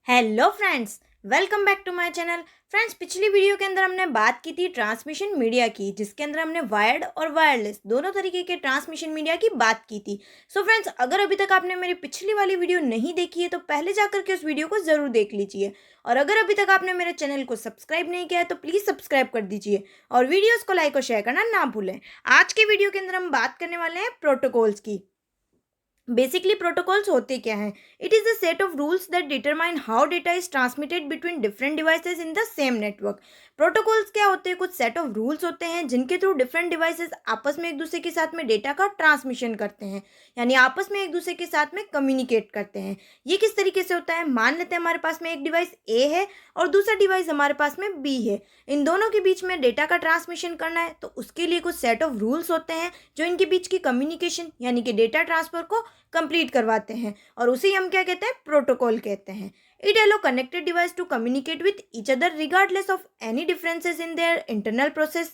Hello friends, welcome back to my channel. Friends, पिछली video के अंदर हमने बात की थी ट्रांसमिशन मीडिया की, जिसके अंदर हमने वायर्ड और वायरलेस दोनों तरीके के ट्रांसमिशन मीडिया की बात की थी। सो फ्रेंड्स, अगर अभी तक आपने मेरी पिछली वाली वीडियो नहीं देखी है तो पहले जाकर के उस वीडियो को ज़रूर देख लीजिए। और अगर अभी तक आपने मेरे चैनल को सब्सक्राइब नहीं किया है तो प्लीज़ सब्सक्राइब कर दीजिए और वीडियोज़ को लाइक और शेयर करना ना भूलें। आज के वीडियो के अंदर हम बात करने वाले हैं प्रोटोकॉल्स की। बेसिकली प्रोटोकॉल्स होते क्या हैं? It is the set of rules that determine how data is transmitted between different devices in the same network. Protocols क्या होते हैं? कुछ सेट ऑफ रूल्स होते हैं जिनके थ्रू डिफरेंट डिवाइसेस आपस में एक दूसरे के साथ में डेटा का ट्रांसमिशन करते हैं, यानी आपस में एक दूसरे के साथ में कम्युनिकेट करते हैं। ये किस तरीके से होता है? मान लेते हैं हमारे पास में एक डिवाइस ए है और दूसरा डिवाइस हमारे पास में बी है। इन दोनों के बीच में डेटा का ट्रांसमिशन करना है तो उसके लिए कुछ सेट ऑफ रूल्स होते हैं जो इनके बीच की कम्युनिकेशन यानी कि डेटा ट्रांसफर को कंप्लीट करवाते हैं, और उसे हम क्या कहते हैं? प्रोटोकॉल कहते हैं। It allow connected device to communicate with each other regardless of any differences in their internal process,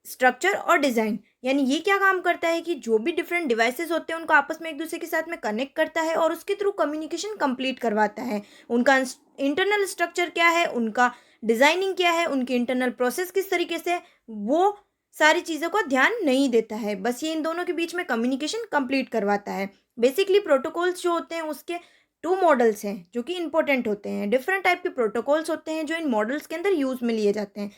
structure और डिज़ाइन। यानी ये क्या काम करता है कि जो भी डिफरेंट डिवाइसेस होते हैं उनको आपस में एक दूसरे के साथ में कनेक्ट करता है और उसके थ्रू कम्युनिकेशन कंप्लीट करवाता है। उनका इंटरनल स्ट्रक्चर क्या है, उनका डिज़ाइनिंग क्या है, उनकी इंटरनल प्रोसेस किस तरीके से, वो सारी चीज़ों का ध्यान नहीं देता है। बस ये इन दोनों के बीच में कम्युनिकेशन कंप्लीट करवाता है। बेसिकली प्रोटोकॉल्स जो होते हैं उसके टू मॉडल्स हैं जो कि इंपॉर्टेंट होते हैं। डिफरेंट टाइप के प्रोटोकॉल्स होते हैं जो इन मॉडल्स के अंदर यूज़ में लिए जाते हैं।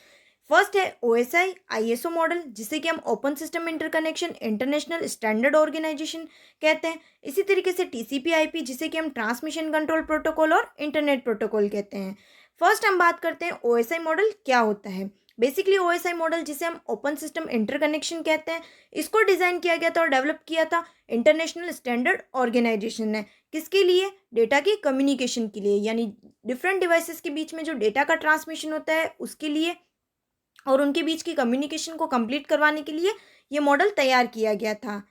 फर्स्ट है OSI ISO मॉडल, जिसे कि हम open system interconnection international standard organization कहते हैं। इसी तरीके से TCP IP, जिसे कि हम ट्रांसमिशन कंट्रोल प्रोटोकॉल और इंटरनेट प्रोटोकॉल कहते हैं। फर्स्ट हम बात करते हैं OSI मॉडल क्या होता है। बेसिकली OSI मॉडल, जिसे हम ओपन सिस्टम इंटरकनेक्शन कहते हैं, इसको डिज़ाइन किया गया था और डेवलप किया था इंटरनेशनल स्टैंडर्ड ऑर्गेनाइजेशन ने। किसके लिए? डेटा की कम्युनिकेशन के लिए, यानी डिफरेंट डिवाइसेस के बीच में जो डेटा का ट्रांसमिशन होता है उसके लिए और उनके बीच की कम्युनिकेशन को कंप्लीट करवाने के लिए ये मॉडल तैयार किया गया था।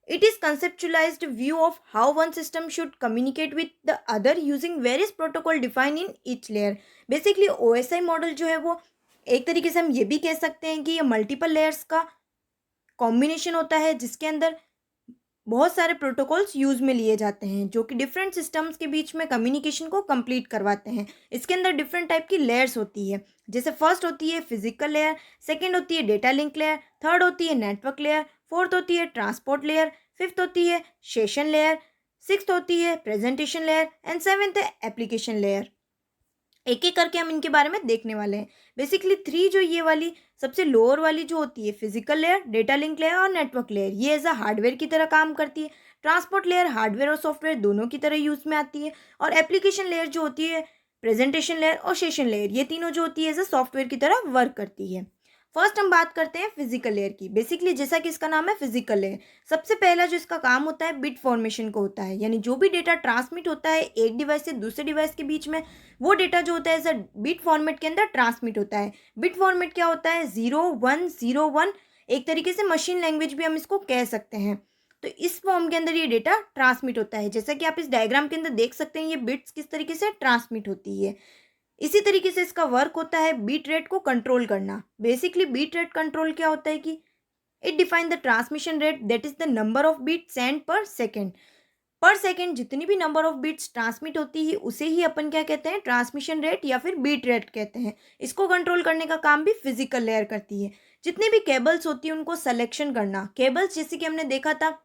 It is कंसेप्चुलाइज्ड view of how one system should communicate with the other using various protocol define in each layer. Basically OSI model जो है वो एक तरीके से हम ये भी कह सकते हैं कि ये मल्टीपल लेयर्स का कॉम्बिनेशन होता है, जिसके अंदर बहुत सारे प्रोटोकॉल्स यूज़ में लिए जाते हैं जो कि डिफरेंट सिस्टम्स के बीच में कम्युनिकेशन को कंप्लीट करवाते हैं। इसके अंदर डिफरेंट टाइप की लेयर्स होती है, जैसे फर्स्ट होती है फिजिकल लेयर, सेकंड होती है डेटा लिंक लेयर, थर्ड होती है नेटवर्क लेयर, फोर्थ होती है ट्रांसपोर्ट लेयर, फिफ्थ होती है सेशन लेयर, सिक्स्थ होती है प्रेजेंटेशन लेयर एंड सेवेंथ है एप्लीकेशन लेयर। एक एक करके हम इनके बारे में देखने वाले हैं। बेसिकली थ्री जो ये वाली सबसे लोअर वाली जो होती है physical layer, data link layer और नेटवर्क लेयर, ये एज अ हार्डवेयर की तरह काम करती है। ट्रांसपोर्ट लेयर हार्डवेयर और सॉफ्टवेयर दोनों की तरह यूज़ में आती है। और एप्लीकेशन लेयर जो होती है, प्रेजेंटेशन लेयर और सेशन लेयर, ये तीनों जो होती है एज अ सॉफ्टवेयर की तरह वर्क करती है। फर्स्ट हम बात करते हैं फिजिकल लेयर की। बेसिकली जैसा कि इसका नाम है फिजिकल लेयर, सबसे पहला जो इसका काम होता है बिट फॉर्मेशन को होता है, यानी जो भी डेटा ट्रांसमिट होता है एक डिवाइस से दूसरे डिवाइस के बीच में, वो डेटा जो होता है एज अ बिट फॉर्मेट के अंदर ट्रांसमिट होता है। बिट फॉर्मेट क्या होता है? 0101, एक तरीके से मशीन लैंग्वेज भी हम इसको कह सकते हैं। तो इस फॉर्म के अंदर ये डेटा ट्रांसमिट होता है। जैसा कि आप इस डायग्राम के अंदर देख सकते हैं, ये बिट्स किस तरीके से ट्रांसमिट होती है। इसी तरीके से इसका वर्क होता है बीट रेट को कंट्रोल करना। बेसिकली बीट रेट कंट्रोल क्या होता है कि it define the transmission rate, that is the number of bit send per second. Per second जितनी भी नंबर ऑफ बीट्स ट्रांसमिट होती है उसे ही अपन क्या कहते हैं? ट्रांसमिशन रेट या फिर बीट रेट कहते हैं। इसको कंट्रोल करने का काम भी फिजिकल लेयर करती है। जितनी भी केबल्स होती है उनको सिलेक्शन करना। केबल्स जैसे कि हमने देखा था,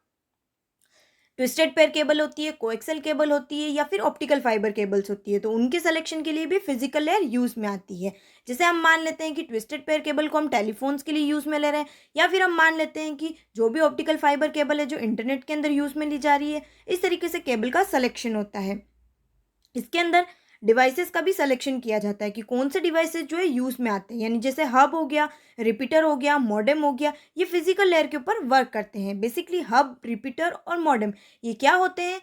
ट्विस्टेड पेयर केबल होती है, कोएक्सल केबल होती है या फिर ऑप्टिकल फाइबर केबल्स होती है, तो उनके सिलेक्शन के लिए भी फिजिकल लेयर यूज़ में आती है। जैसे हम मान लेते हैं कि ट्विस्टेड पेयर केबल को हम टेलीफोन्स के लिए यूज़ में ले रहे हैं, या फिर हम मान लेते हैं कि जो भी ऑप्टिकल फाइबर केबल है जो इंटरनेट के अंदर यूज़ में ली जा रही है, इस तरीके से केबल का सिलेक्शन होता है। इसके अंदर डिवाइसेस का भी सिलेक्शन किया जाता है कि कौन से डिवाइसेस जो है यूज़ में आते हैं, यानी जैसे हब हो गया, रिपीटर हो गया, मॉडेम हो गया, ये फिजिकल लेयर के ऊपर वर्क करते हैं। बेसिकली हब, रिपीटर और मॉडेम ये क्या होते हैं,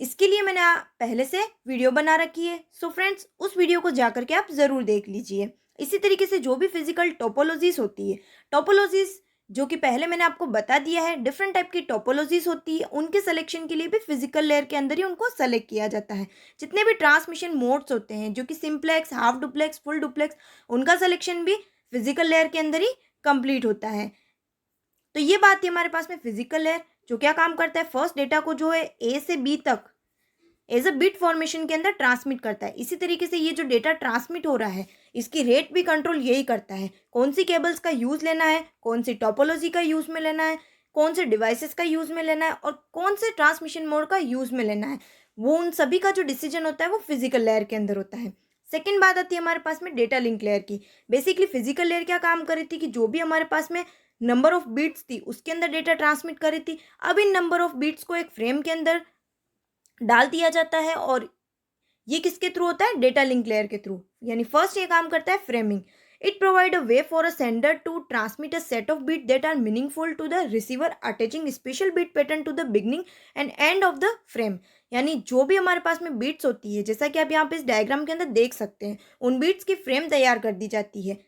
इसके लिए मैंने पहले से वीडियो बना रखी है। सो फ्रेंड्स, उस वीडियो को जाकर के आप ज़रूर देख लीजिए। इसी तरीके से जो भी फिजिकल टोपोलॉजीज होती है, टोपोलॉजीज जो कि पहले मैंने आपको बता दिया है, डिफरेंट टाइप की टोपोलॉजीज होती है, उनके सिलेक्शन के लिए भी फिजिकल लेयर के अंदर ही उनको सेलेक्ट किया जाता है। जितने भी ट्रांसमिशन मोड्स होते हैं जो कि simplex, half duplex, full duplex, उनका सिलेक्शन भी फिजिकल लेयर के अंदर ही कंप्लीट होता है। तो ये बात थी हमारे पास में फिजिकल लेयर, जो क्या काम करता है? फर्स्ट डेटा को जो है ए से बी तक एज अ बिट फॉर्मेशन के अंदर ट्रांसमिट करता है। इसी तरीके से ये जो डेटा ट्रांसमिट हो रहा है इसकी रेट भी कंट्रोल यही करता है, कौन सी केबल्स का यूज़ लेना है, कौन सी टोपोलॉजी का यूज़ में लेना है, कौन से डिवाइसेस का यूज़ में लेना है और कौन से ट्रांसमिशन मोड का यूज़ में लेना है, वो उन सभी का जो डिसीजन होता है वो फिजिकल लेयर के अंदर होता है। सेकेंड बात आती है हमारे पास में डेटा लिंक लेयर की। बेसिकली फिजिकल लेयर क्या काम कर रही थी कि जो भी हमारे पास में नंबर ऑफ बीट्स थी उसके अंदर डेटा ट्रांसमिट कर रही थी। अब इन नंबर ऑफ बीट्स को एक फ्रेम के अंदर डाल दिया जाता है और ये किसके थ्रू होता है, डेटा लिंक लेयर के थ्रू। यानी फर्स्ट ये काम करता है framing. It provide a way for a sender to transmit a set of bit that are meaningful to the receiver, attaching special bit pattern to the beginning and end of the frame. यानी जो भी हमारे पास में beats होती है, जैसा कि आप यहाँ पे इस डायग्राम के अंदर देख सकते हैं, उन बीट्स की फ्रेम तैयार कर दी जाती है।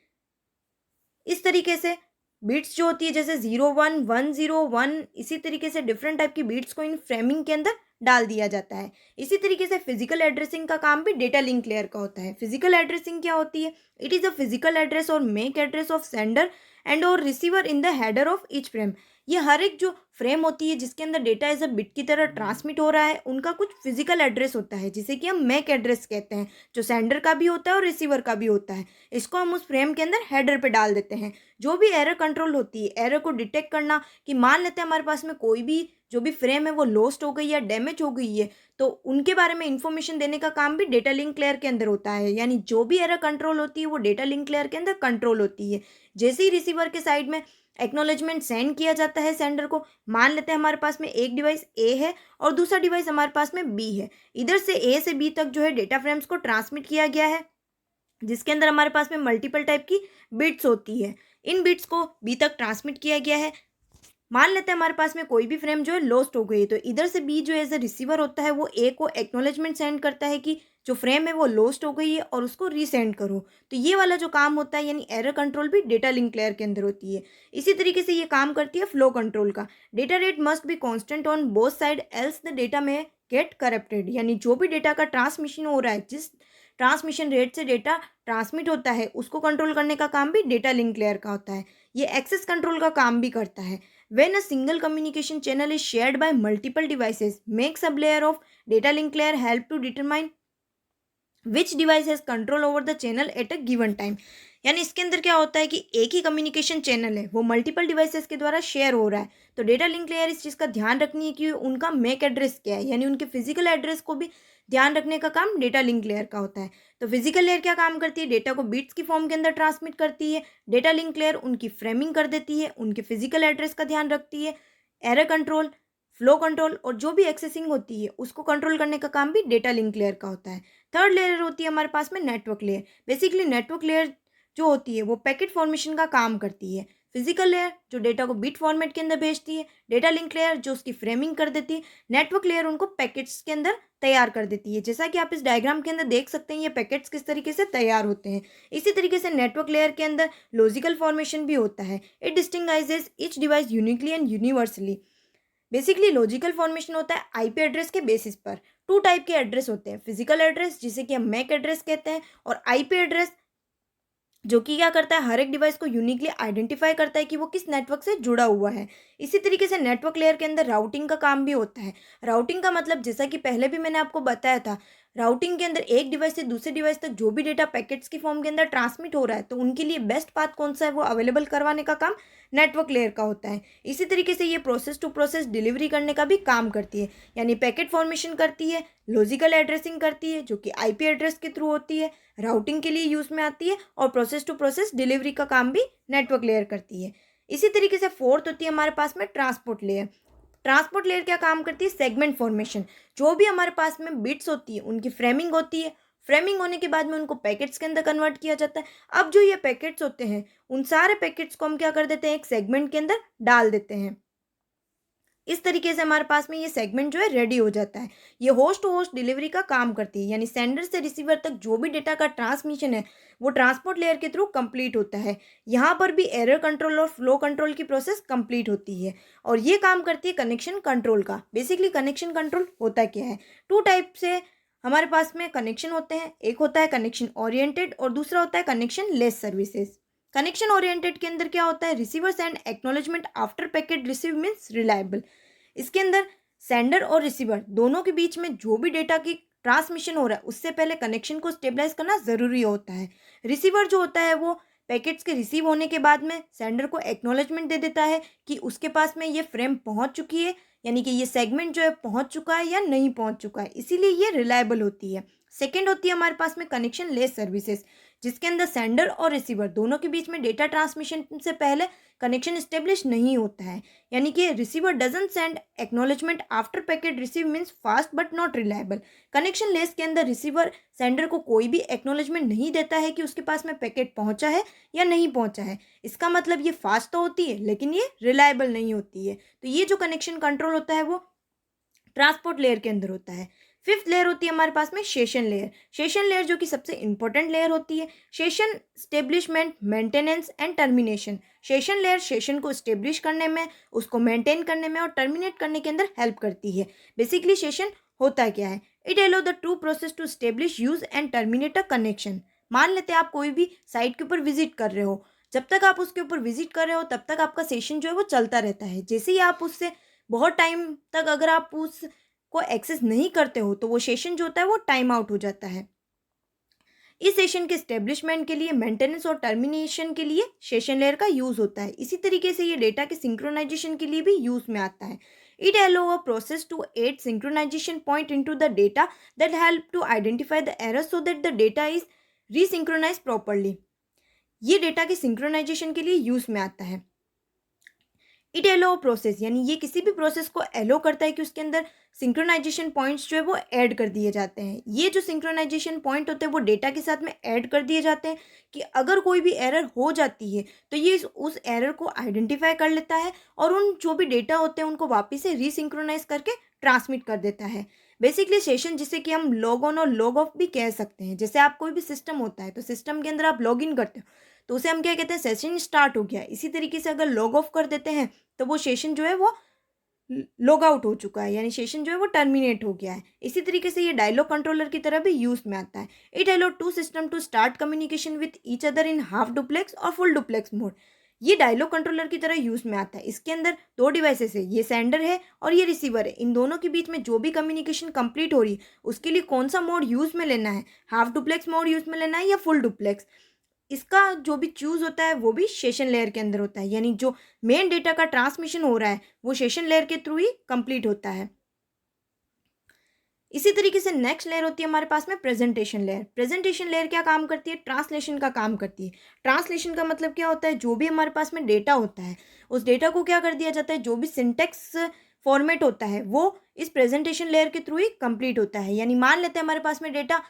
इस तरीके से बीट्स जो होती है जैसे 0 1 1 0 1, इसी तरीके से डिफरेंट टाइप की बीट्स को इन फ्रेमिंग के अंदर डाल दिया जाता है। इसी तरीके से फिजिकल एड्रेसिंग का काम भी डेटा लिंक लेयर का होता है। फिजिकल एड्रेसिंग क्या होती है? It is a physical address or MAC address of sender and और receiver in the header of each frame. ये हर एक जो फ्रेम होती है जिसके अंदर डेटा एज अ बिट की तरह ट्रांसमिट हो रहा है, उनका कुछ फिजिकल एड्रेस होता है जिसे कि हम मैक एड्रेस कहते हैं, जो सेंडर का भी होता है और रिसीवर का भी होता है। इसको हम उस फ्रेम के अंदर हेडर पे डाल देते हैं। जो भी एरर कंट्रोल होती है, एरर को डिटेक्ट करना, कि मान लेते हैं हमारे पास में कोई भी जो भी फ्रेम है वो लॉस्ट हो गई या डैमेज हो गई है, तो उनके बारे में इंफॉर्मेशन देने का काम भी डेटा लिंक लेयर के अंदर होता है। यानी जो भी एरर कंट्रोल होती है वो डेटा लिंक लेयर के अंदर कंट्रोल होती है। जैसे ही रिसीवर के साइड में एक्नॉलेजमेंट सेंड किया जाता है सेंडर को, मान लेते हैं हमारे पास में एक डिवाइस ए है और दूसरा डिवाइस हमारे पास में बी है। इधर से ए से बी तक जो है डेटा फ्रेम्स को ट्रांसमिट किया गया है, जिसके अंदर हमारे पास में मल्टीपल टाइप की बिट्स होती है। इन बिट्स को बी तक ट्रांसमिट किया गया है। मान लेते हैं हमारे पास में कोई भी फ्रेम जो है लॉस्ट हो गई है, तो इधर से बी जो एज अ रिसीवर होता है वो ए को एक्नॉलेजमेंट सेंड करता है कि जो फ्रेम है वो लॉस्ट हो गई है और उसको रीसेंड करो। तो ये वाला जो काम होता है यानी एरर कंट्रोल भी डेटा लिंक लेयर के अंदर होती है। इसी तरीके से ये काम करती है फ्लो कंट्रोल का। Data rate must be constant on both side else the data में गेट करप्टेड। यानी जो भी डेटा का ट्रांसमिशन हो रहा है, जिस ट्रांसमिशन रेट से डेटा ट्रांसमिट होता है, उसको कंट्रोल करने का काम भी डेटा लिंक लेयर का होता है। ये एक्सेस कंट्रोल का काम भी करता है। When a single communication channel is shared by multiple devices, make sub-layer of data link layer help to determine which device has control over the channel at a given time। यानी इसके अंदर क्या होता है कि एक ही कम्युनिकेशन चैनल है, वो मल्टीपल डिवाइसेस के द्वारा शेयर हो रहा है, तो डेटा लिंक लेयर इस चीज़ का ध्यान रखनी है कि उनका मैक एड्रेस क्या है, यानी उनके फिजिकल एड्रेस को भी ध्यान रखने का काम डेटा लिंक लेयर का होता है। तो फिजिकल लेयर क्या काम करती है? डेटा को बिट्स की फॉर्म के अंदर ट्रांसमिट करती है। डेटा लिंक लेयर उनकी फ्रेमिंग कर देती है, उनके फिजिकल एड्रेस का ध्यान रखती है। एरर कंट्रोल, फ्लो कंट्रोल और जो भी एक्सेसिंग होती है उसको कंट्रोल करने का काम भी डेटा लिंक लेयर का होता है। थर्ड लेयर होती है हमारे पास में network layer. Basically network layer जो होती है वो पैकेट फॉर्मेशन का काम करती है। फिजिकल लेयर जो डेटा को बिट फॉर्मेट के अंदर भेजती है, डेटा लिंक लेयर जो उसकी फ्रेमिंग कर देती है, नेटवर्क लेयर उनको पैकेट्स के अंदर तैयार कर देती है। जैसा कि आप इस डायग्राम के अंदर देख सकते हैं ये पैकेट्स किस तरीके से तैयार होते हैं। इसी तरीके से नेटवर्क लेयर के अंदर लॉजिकल फॉर्मेशन भी होता है। It distinguishes each device uniquely and universally. Basically logical formation होता है आईपी एड्रेस के बेसिस पर। टू टाइप के एड्रेस होते हैं, फिजिकल एड्रेस जिसे कि हम मैक एड्रेस कहते हैं, और आईपी एड्रेस जो कि क्या करता है, हर एक डिवाइस को यूनिकली आइडेंटिफाई करता है कि वो किस नेटवर्क से जुड़ा हुआ है। इसी तरीके से नेटवर्क लेयर के अंदर राउटिंग का काम भी होता है। राउटिंग का मतलब जैसा कि पहले भी मैंने आपको बताया था, राउटिंग के अंदर एक डिवाइस से दूसरे डिवाइस तक जो भी डेटा पैकेट्स की फॉर्म के अंदर ट्रांसमिट हो रहा है, तो उनके लिए बेस्ट पाथ कौन सा है वो अवेलेबल करवाने का काम नेटवर्क लेयर का होता है। इसी तरीके से ये प्रोसेस टू प्रोसेस डिलीवरी करने का भी काम करती है, यानी पैकेट फॉर्मेशन करती है, लॉजिकल एड्रेसिंग करती है जो कि आईपी एड्रेस के थ्रू होती है, राउटिंग के लिए यूज़ में आती है, और प्रोसेस टू प्रोसेस डिलीवरी का काम भी नेटवर्क लेयर करती है। इसी तरीके से फोर्थ होती है हमारे पास में ट्रांसपोर्ट लेयर। ट्रांसपोर्ट लेयर क्या काम करती है? Segment formation. जो भी हमारे पास में बिट्स होती है उनकी फ्रेमिंग होती है। फ्रेमिंग होने के बाद में उनको पैकेट्स के अंदर कन्वर्ट किया जाता है। अब जो ये पैकेट्स होते हैं उन सारे पैकेट्स को हम क्या कर देते हैं, एक सेगमेंट के अंदर डाल देते हैं। इस तरीके से हमारे पास में ये सेगमेंट जो है रेडी हो जाता है। ये होस्ट टू होस्ट डिलीवरी का काम करती है, यानी सेंडर से रिसीवर तक जो भी डेटा का ट्रांसमिशन है वो ट्रांसपोर्ट लेयर के थ्रू कंप्लीट होता है। यहाँ पर भी एरर कंट्रोल और फ्लो कंट्रोल की प्रोसेस कंप्लीट होती है, और ये काम करती है कनेक्शन कंट्रोल का। बेसिकली कनेक्शन कंट्रोल होता क्या है? टू टाइप से हमारे पास में कनेक्शन होते हैं। एक होता है कनेक्शन ओरिएंटेड और दूसरा होता है connection less services. Connection oriented के अंदर क्या होता है? Receiver send acknowledgement after packet receive means reliable. इसके अंदर सेंडर और रिसीवर दोनों के बीच में जो भी डेटा की ट्रांसमिशन हो रहा है उससे पहले कनेक्शन को स्टेबलाइज करना ज़रूरी होता है। रिसीवर जो होता है वो पैकेट्स के रिसीव होने के बाद में सेंडर को एक्नॉलेजमेंट दे देता है कि उसके पास में ये फ्रेम पहुंच चुकी है, यानी कि ये सेगमेंट जो है पहुंच चुका है या नहीं पहुंच चुका है, इसीलिए ये रिलायबल होती है। सेकेंड होती है हमारे पास में कनेक्शन लेस सर्विसेज, जिसके अंदर सेंडर और रिसीवर दोनों के बीच में डेटा ट्रांसमिशन से पहले कनेक्शन स्टेब्लिश नहीं होता है, यानी कि receiver doesn't send acknowledgement after packet receive means fast but not reliable. Connection less के अंदर रिसीवर सेंडर को कोई भी एक्नॉलेजमेंट नहीं देता है कि उसके पास में पैकेट पहुंचा है या नहीं पहुंचा है। इसका मतलब ये फास्ट तो होती है लेकिन ये रिलायबल नहीं होती है। तो ये जो कनेक्शन कंट्रोल होता है वो ट्रांसपोर्ट लेयर के अंदर होता है। फिफ्थ लेयर होती है हमारे पास में सेशन लेयर। सेशन लेयर जो कि सबसे इंपॉर्टेंट लेयर होती है। Session establishment, maintenance and termination. Session layer session को स्टेब्लिश करने में, उसको मेंटेन करने में और टर्मिनेट करने के अंदर हेल्प करती है। बेसिकली सेशन होता क्या है? It allow the two process to establish, use and terminate a connection. मान लेते हैं आप कोई भी साइट के ऊपर विजिट कर रहे हो, जब तक आप उसके ऊपर विजिट कर रहे हो तब तक आपका सेशन जो है वो चलता रहता है। जैसे ही आप उससे बहुत टाइम तक अगर आप उस को एक्सेस नहीं करते हो तो वो सेशन जो होता है वो टाइम आउट हो जाता है। इस सेशन के स्टेब्लिशमेंट के लिए, मेंटेनेंस और टर्मिनेशन के लिए सेशन लेयर का यूज होता है। इसी तरीके से ये डेटा के सिंक्रोनाइजेशन के लिए भी यूज में आता है। It allow a process to add synchronisation point into the data that help to identify the error so that the data is resynchronise properly. ये डेटा के सिंक्रोनाइजेशन के लिए यूज में आता है। इट एलो प्रोसेस, यानी ये किसी भी प्रोसेस को एलो करता है कि उसके अंदर सिंक्रोनाइजेशन पॉइंट्स जो है वो ऐड कर दिए जाते हैं। ये जो सिंक्रोनाइजेशन पॉइंट होते हैं वो डेटा के साथ में ऐड कर दिए जाते हैं कि अगर कोई भी एरर हो जाती है तो ये उस एरर को आइडेंटिफाई कर लेता है और उन जो भी डेटा होते हैं उनको वापस से रीसिंक्रोनाइज करके ट्रांसमिट कर देता है। बेसिकली सेशन जिसे कि हम लॉग ऑन और लॉग ऑफ भी कह सकते हैं। जैसे आप कोई भी सिस्टम होता है तो सिस्टम के अंदर आप लॉग इन करते हो तो उसे हम क्या कहते हैं? सेशन स्टार्ट हो गया। इसी तरीके से अगर लॉग ऑफ कर देते हैं तो वो सेशन जो है वो लॉग आउट हो चुका है, यानी सेशन जो है वो टर्मिनेट हो गया है। इसी तरीके से ये डायलॉग कंट्रोलर की तरह भी यूज में आता है। It allow two system to start communication with each other in half duplex और फुल डुप्लेक्स मोड। ये डायलॉग कंट्रोलर की तरह यूज में आता है। इसके अंदर दो डिवाइसेस है, ये सेंडर है और ये रिसीवर है। इन दोनों के बीच में जो भी कम्युनिकेशन कंप्लीट हो रही है उसके लिए कौन सा मोड यूज में लेना है, हाफ डुप्लेक्स मोड यूज में लेना है या फुल डुप्लेक्स, इसका जो भी चूज होता है वो भी सेशन लेयर के अंदर होता है। यानी जो मेन डेटा का ट्रांसमिशन हो रहा है वो सेशन लेयर के थ्रू ही कंप्लीट होता है। इसी तरीके से नेक्स्ट लेयर होती है हमारे पास में प्रेजेंटेशन लेयर। प्रेजेंटेशन लेयर क्या काम करती है? ट्रांसलेशन का काम करती है। ट्रांसलेशन का मतलब क्या होता है? जो भी हमारे पास में डेटा होता है उस डेटा को क्या कर दिया जाता है, जो भी सिंटेक्स फॉर्मेट होता है वो इस प्रेजेंटेशन लेयर के थ्रू ही कंप्लीट होता है। यानी मान लेते हैं हमारे पास में डेटा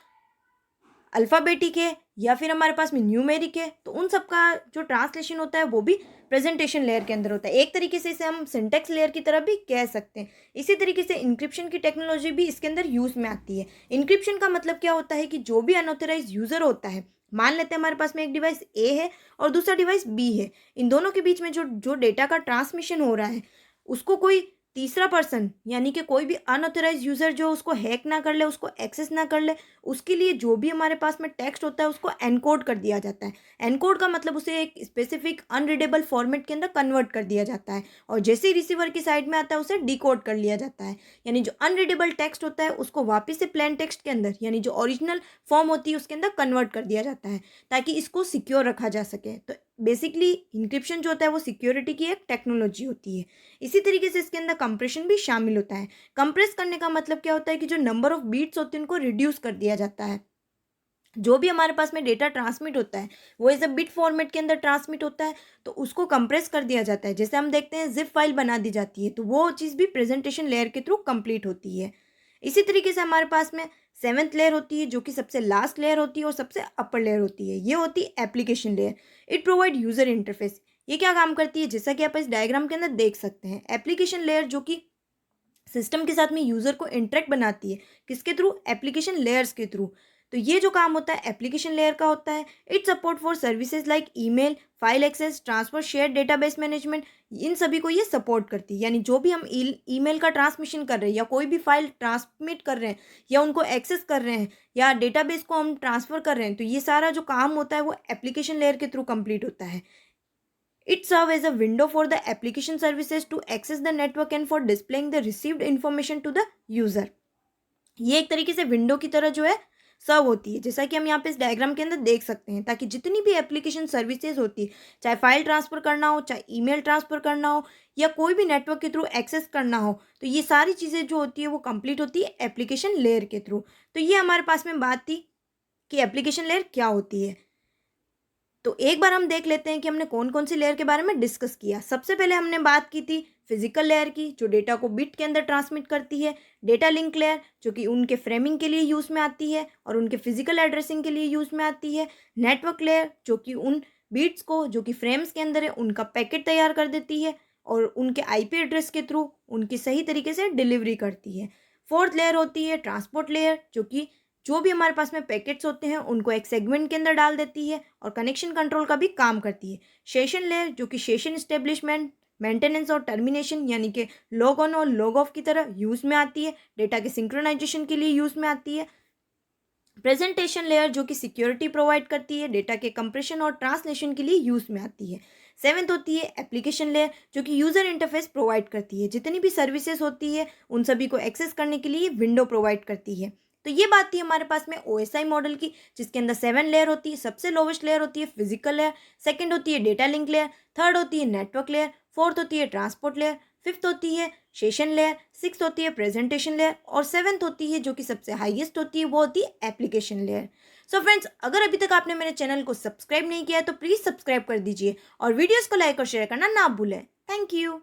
अल्फ़ाबेटिक है या फिर हमारे पास में न्यूमेरिक है, तो उन सब का जो ट्रांसलेशन होता है वो भी प्रेजेंटेशन लेयर के अंदर होता है। एक तरीके से इसे हम सिंटेक्स लेयर की तरह भी कह सकते हैं। इसी तरीके से इंक्रिप्शन की टेक्नोलॉजी भी इसके अंदर यूज़ में आती है। इंक्रिप्शन का मतलब क्या होता है कि जो भी अनऑथराइज यूज़र होता है, मान लेते हैं हमारे पास में एक डिवाइस ए है और दूसरा डिवाइस बी है, इन दोनों के बीच में जो जो डेटा का ट्रांसमिशन हो रहा है उसको कोई तीसरा पर्सन यानी कि कोई भी अनऑथराइज यूज़र जो उसको हैक ना कर ले, उसको एक्सेस ना कर ले, उसके लिए जो भी हमारे पास में टेक्स्ट होता है उसको एनकोड कर दिया जाता है। एनकोड का मतलब उसे एक स्पेसिफिक अनरीडेबल फॉर्मेट के अंदर कन्वर्ट कर दिया जाता है और जैसे ही रिसीवर की साइड में आता है उसे डिकोड कर लिया जाता है। यानी जो अनरीडेबल टेक्स्ट होता है उसको वापस से प्लेन टेक्स्ट के अंदर, यानी जो ओरिजिनल फॉर्म होती है उसके अंदर कन्वर्ट कर दिया जाता है ताकि इसको सिक्योर रखा जा सके। तो बेसिकली इंक्रिप्शन जो होता है वो सिक्योरिटी की एक टेक्नोलॉजी होती है। इसी तरीके से इसके अंदर कंप्रेशन भी शामिल होता है। कंप्रेस करने का मतलब क्या होता है कि जो नंबर ऑफ बीट्स होते हैं उनको रिड्यूस कर दिया जाता है। जो भी हमारे पास में डेटा ट्रांसमिट होता है वो एज अ बिट फॉर्मेट के अंदर ट्रांसमिट होता है तो उसको कंप्रेस कर दिया जाता है। जैसे हम देखते हैं जिप फाइल बना दी जाती है, तो वो चीज़ भी प्रेजेंटेशन लेयर के थ्रू कंप्लीट होती है। इसी तरीके से हमारे पास में सेवेंथ लेयर होती है जो कि सबसे लास्ट लेयर होती है और सबसे अपर लेयर होती है। ये होती है application layer. It provide user interface. ये क्या काम करती है? जैसा कि आप इस डायग्राम के अंदर देख सकते हैं, एप्लीकेशन लेयर जो कि सिस्टम के साथ में यूज़र को इंटरेक्ट बनाती है, किसके थ्रू? एप्लीकेशन लेयर्स के थ्रू। तो ये जो काम होता है एप्लीकेशन लेयर का होता है। It support for services like email, file access, transfer, share, database management, इन सभी को ये सपोर्ट करती है। यानी जो भी हम ईमेल का ट्रांसमिशन कर रहे हैं या कोई भी फाइल ट्रांसमिट कर रहे हैं या उनको एक्सेस कर रहे हैं या डेटाबेस को हम ट्रांसफ़र कर रहे हैं, तो ये सारा जो काम होता है वो एप्लीकेशन लेयर के थ्रू कंप्लीट होता है। It serves as a window for the application services to access the network and for displaying the received information to the user. ये एक तरीके से विंडो की तरह जो है सर्व होती है, जैसा कि हम यहाँ पे इस डायग्राम के अंदर देख सकते हैं, ताकि जितनी भी एप्लीकेशन सर्विसेज होती है, चाहे फाइल ट्रांसफ़र करना हो, चाहे ईमेल ट्रांसफ़र करना हो, या कोई भी नेटवर्क के थ्रू एक्सेस करना हो, तो ये सारी चीज़ें जो होती है वो कंप्लीट होती है एप्लीकेशन लेयर के थ्रू। तो ये हमारे पास में बात थी कि एप्लीकेशन लेयर क्या होती है। तो एक बार हम देख लेते हैं कि हमने कौन कौन सी लेयर के बारे में डिस्कस किया। सबसे पहले हमने बात की थी फिजिकल लेयर की, जो डेटा को बिट के अंदर ट्रांसमिट करती है। डेटा लिंक लेयर, जो कि उनके फ्रेमिंग के लिए यूज़ में आती है और उनके फिजिकल एड्रेसिंग के लिए यूज़ में आती है। नेटवर्क लेयर, जो कि उन बिट्स को जो कि फ्रेम्स के अंदर है उनका पैकेट तैयार कर देती है और उनके आईपी एड्रेस के थ्रू उनकी सही तरीके से डिलीवरी करती है। फोर्थ लेयर होती है ट्रांसपोर्ट लेयर, जो कि जो भी हमारे पास में पैकेट्स होते हैं उनको एक सेगमेंट के अंदर डाल देती है और कनेक्शन कंट्रोल का भी काम करती है। सेशन लेयर, जो कि सेशन इस्टेब्लिशमेंट, मेंटेनेंस और टर्मिनेशन यानी कि लॉग ऑन और लॉग ऑफ की तरह यूज़ में आती है। डेटा के सिंक्रोनाइजेशन के लिए यूज़ में आती है। प्रेजेंटेशन लेयर, जो कि सिक्योरिटी प्रोवाइड करती है, डेटा के कंप्रेशन और ट्रांसलेशन के लिए यूज़ में आती है। सेवेंथ होती है एप्लीकेशन लेयर, जो कि यूज़र इंटरफेस प्रोवाइड करती है, जितनी भी सर्विसेज होती है उन सभी को एक्सेस करने के लिए विंडो प्रोवाइड करती है। तो ये बात थी हमारे पास में OSI मॉडल की, जिसके अंदर 7 लेयर होती है। सबसे लोवेस्ट लेयर होती है फिजिकल लेयर, सेकंड होती है डेटा लिंक लेयर, थर्ड होती है नेटवर्क लेयर, फोर्थ होती है ट्रांसपोर्ट लेयर, फिफ्थ होती है सेशन लेयर, सिक्स्थ होती है प्रेजेंटेशन लेयर और सेवन्थ होती है जो कि सबसे हाईएस्ट होती है वो होती है एप्लीकेशन लेयर। सो फ्रेंड्स, अगर अभी तक आपने मेरे चैनल को सब्सक्राइब नहीं किया है तो प्लीज़ सब्सक्राइब कर दीजिए और वीडियोस को लाइक और शेयर करना ना भूलें। Thank you.